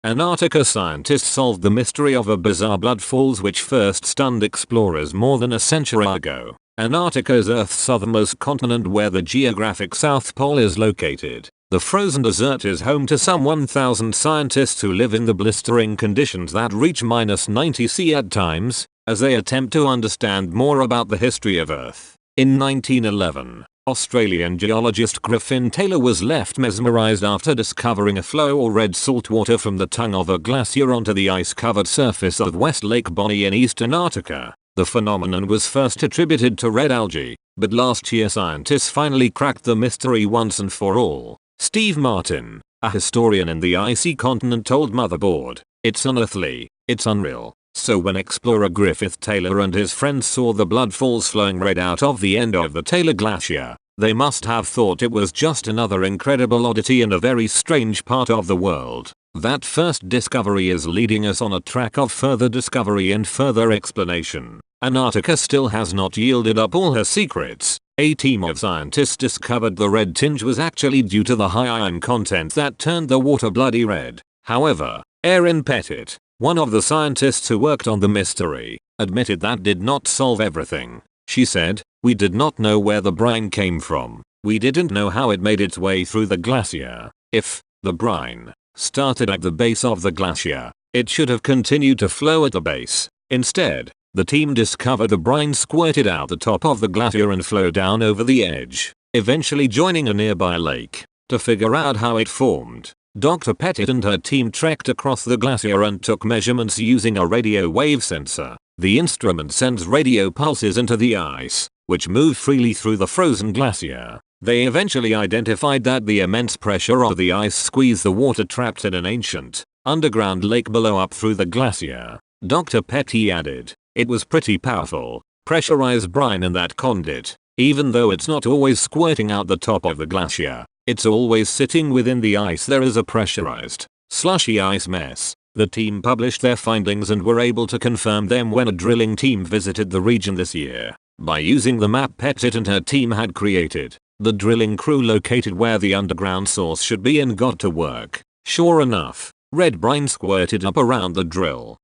Antarctica scientists solved the mystery of a bizarre blood falls which first stunned explorers more than a century ago. Antarctica is Earth's southernmost continent where the geographic South Pole is located. The frozen desert is home to some 1,000 scientists who live in the blistering conditions that reach -90°C at times, as they attempt to understand more about the history of Earth. In 1911, Australian geologist Griffin Taylor was left mesmerized after discovering a flow of red salt water from the tongue of a glacier onto the ice-covered surface of West Lake Bonny in East Antarctica. The phenomenon was first attributed to red algae, but last year scientists finally cracked the mystery once and for all. Steve Martin, a historian in the icy continent, told Motherboard, "It's unearthly, it's unreal." So when explorer Griffith Taylor and his friends saw the blood falls flowing red out of the end of the Taylor Glacier, they must have thought it was just another incredible oddity in a very strange part of the world. That first discovery is leading us on a track of further discovery and further explanation. Antarctica still has not yielded up all her secrets. A team of scientists discovered the red tinge was actually due to the high iron content that turned the water bloody red. However, Erin Pettit, one of the scientists who worked on the mystery, admitted that did not solve everything. She said, "We did not know where the brine came from. We didn't know how it made its way through the glacier. If the brine started at the base of the glacier, it should have continued to flow at the base. Instead, the team discovered the brine squirted out the top of the glacier and flowed down over the edge, eventually joining a nearby lake. To figure out how it formed, Dr. Pettit and her team trekked across the glacier and took measurements using a radio wave sensor. The instrument sends radio pulses into the ice, which move freely through the frozen glacier. They eventually identified that the immense pressure of the ice squeezed the water trapped in an ancient, underground lake below up through the glacier. Dr. Pettit added, "It was pretty powerful, pressurized brine in that conduit. Even though it's not always squirting out the top of the glacier, it's always sitting within the ice. There is a pressurized, slushy ice mess." The team published their findings and were able to confirm them when a drilling team visited the region this year. By using the map Pettit and her team had created, the drilling crew located where the underground source should be and got to work. Sure enough, red brine squirted up around the drill.